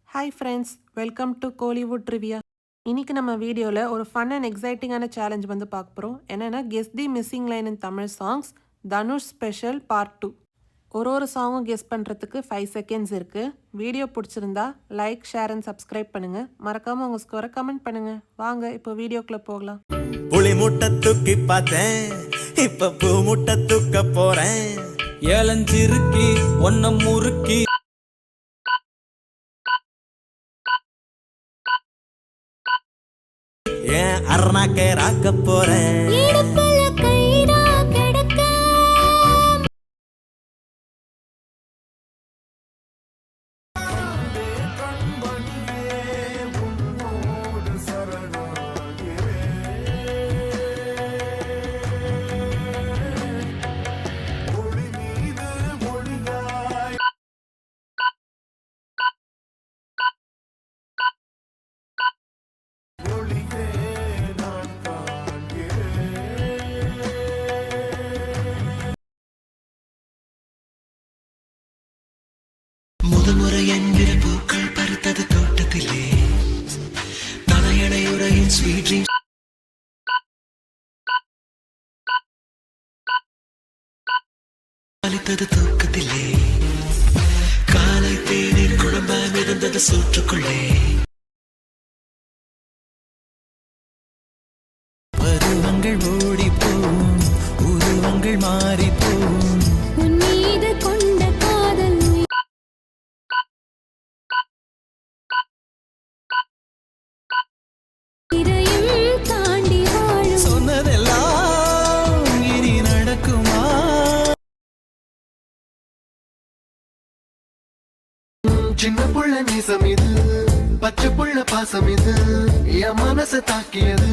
Hi friends, welcome to Kollywood trivia. இன்னைக்கு நம்ம வீடியோவில் ஒரு ஃபன் அண்ட் எக்ஸைட்டிங்கான சேலஞ்ச் வந்து பார்க்க போகிறோம். என்னென்னா guess the missing line in Tamil songs Dhanush special part 2. ஒரு சாங்கும் கெஸ் பண்ணுறதுக்கு 5 செகண்ட்ஸ் இருக்குது. வீடியோ பிடிச்சிருந்தா லைக், ஷேர் அண்ட் சப்ஸ்கிரைப் பண்ணுங்கள். மறக்காமல் உங்கள் ஸ்கோரை கமெண்ட் பண்ணுங்கள். வாங்க இப்போ வீடியோக்குள்ளே போகலாம். புளி முட்டை தூக்கி பார்த்தேன், இப்ப பூ முட்டை தூக்க போறேன். ஏலஞ்சிருக்கி ஒன்ன முறுக்கி ஏன் அருணாக்கே ராக்க போறேன். முதமுறை என்கிற பூக்கள் பருத்தது தோட்டத்திலே நனையடையுறையின் ஸ்வீட் ட்ரீம் அளித்தது தூக்கத்திலே காலை தேநீர் குழம்பாய் மிதந்தது சூற்றுக்குள்ளே பருவங்கள் ஓடி போகும், உருவங்கள் மாறி போகும். சின்ன புள்ள நேசம் இது, பச்சை புள்ள பாசம் இது, என் மனச தாக்கியது.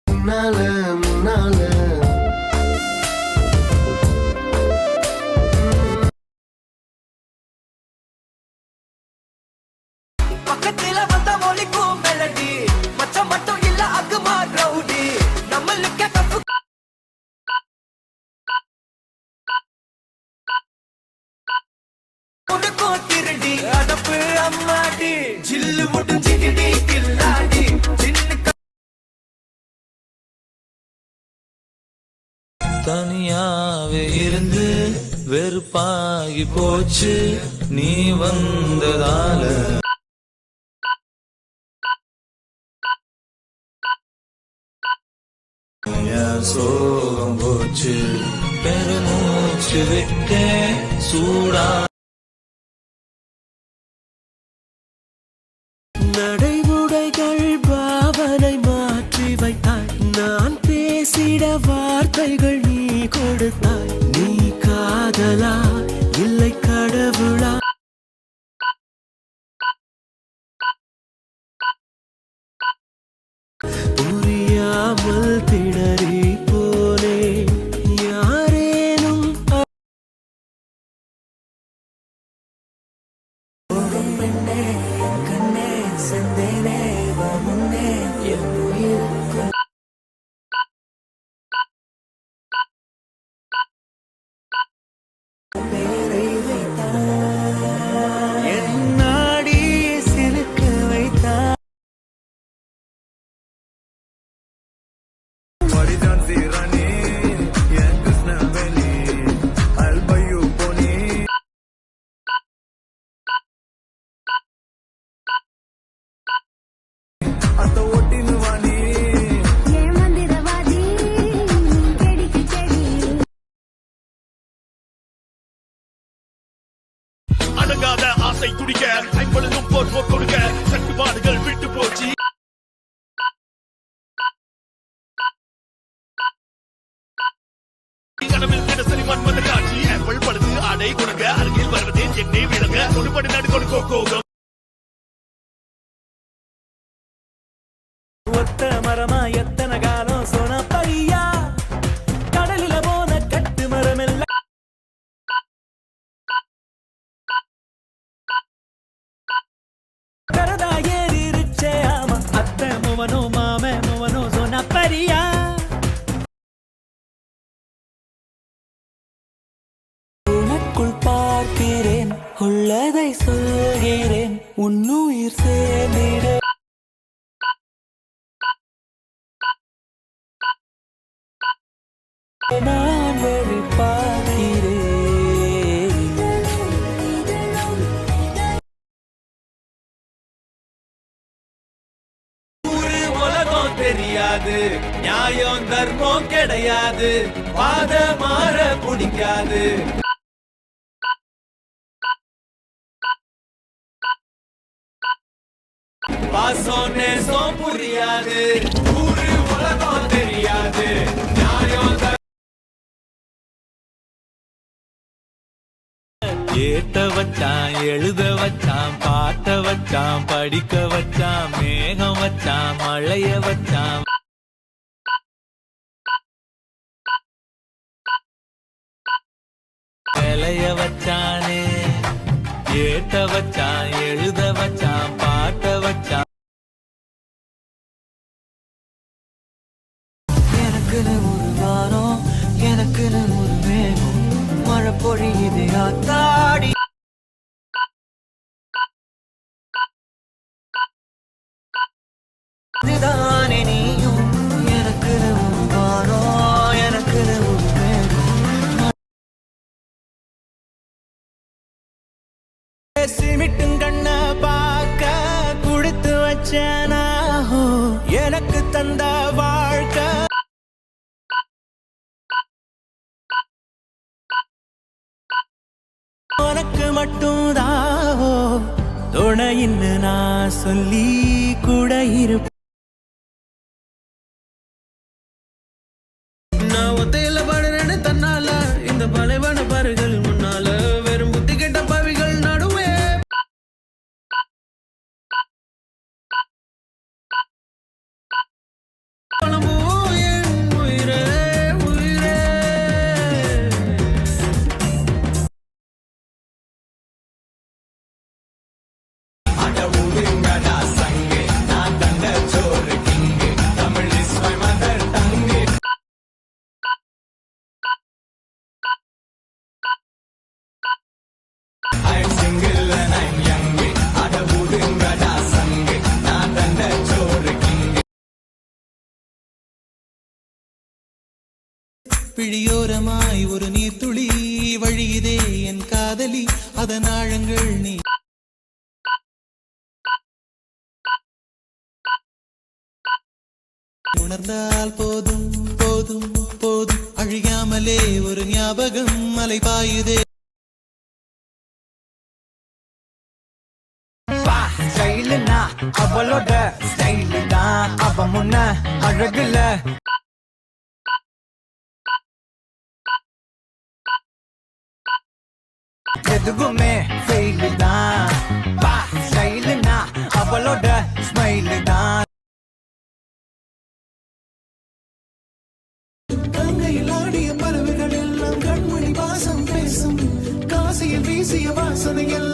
முன்னால முன்னால பக்கத்தில வந்த மொழிக்கும் மெலடி, மச்சம் மட்டும் இல்ல அக்குமா ரவுடி. நம்மளுக்கு கப்பு உனக்கும் திருடி அடப்பு அம்மாடி, ஜில்லு முடிஞ்சிக்கிடி கில்லாடி. தனியாவே இருந்து வெறுப்பாகி போச்சு நீ வந்ததால. சோகம் போச்சு பெருமூச்சு விட்டே சூடா. நடைமுறைகள் பாவனை மாற்றி வைத்தாய், நான் பேசிட வார்த்தைகள் நீ கொடுத்தாய். நீ காதலா இல்லை கடவுளா? புரியாமல் திணறி போனே யாரேனும் பெண்ணே கண்ணே செந்தேனே முன்னே என் உயிருக்கு பேரை வைத்தாய், என் நாடி சிலுக்க வைத்தாய். அடங்காத ஆசை குடிக்க ஐம்பொழுதும் போர் கொடுக்க கட்டுப்பாடுகள் விட்டு போச்சு. கனவில் தினசரி மன்மத காட்சி படுத்து ஆடை கொடுங்க, அருகில் வருவதே என்னை விளங்க கொடுபடி நடு கொடுக்கோ கோகம். ஒத்த மரமா எத்தனை காலம் சொன்ன பையா, கடலில போன கட்டு மரம் எல்லாம் கரதா ஏறிருச்சே. ஆமா அத்தை முவனோ மாம முவனோ சொன்ன பரியா. உண்மை சொல்கிறேன் உன்னுயிர் சேர்ந்திட நான் வழி பார்க்கிறேன். ஊரு உலகம் தெரியாது நியாயம் தர்மம் கிடையாது பாத மாற பிடிக்காது பாசம் நேசம் புரியாது ஊரு உலகம் தெரியாது நியாயம் ஏத்த வச்சான் எழுத வச்சான் பாட்ட வச்சான் படிக்க வச்சான் மேகம் வச்சான் மழைய வச்சான் வேலைய வச்சானே ஏத்த வச்சான் எழுத வச்சான் பாட்ட வச்சான் எனக்குன்னு ஒரு வானம் எனக்குன்னு ஒரு மேகம் மழை பொழியுது ஆத்தாடி இதுதானே நீயும் எனக்குன்னு ஒரு வானம் எனக்குன்னு ஒரு மேகம் சிமிட்டும் கண்ண பார்க்க கொடுத்து வச்சனாஹோ எனக்கு தந்த வாழ்க்கை உனக்கு மட்டும் தாவோ துணையின்னு நான் சொல்லி கூட இருப்பேன். நான் ஒத்தையில பாடுறேன்னு தன்னால இந்த பலைவன பாருகள் முன்னால வெறும் புத்தி கெட்ட பாவிகள் நடுவே என் உயிரே உயிரே பிழியோரமாய் ஒரு நீர்த்துளி வழியுதே என் காதலி அதன் ஆழங்கள் நீ உணர்ந்தால் போதும் போதும் போதும் அழியாமலே ஒரு ஞாபகம் மலை பாயுதே ஸ்டைலுனா அவளோட ஸ்டைலு தான் அவ முன்ன அழகுல எதுவுமே ஃபெயிலு தான் ஸ்டைலுனா அவளோட ஸ்மைலு தான் கங்கையில் ஆடிய பறவைகள் எல்லாம் கண்மணி வாசம் பேசும் காசியில் வீசிய வாசனை எல்லாம்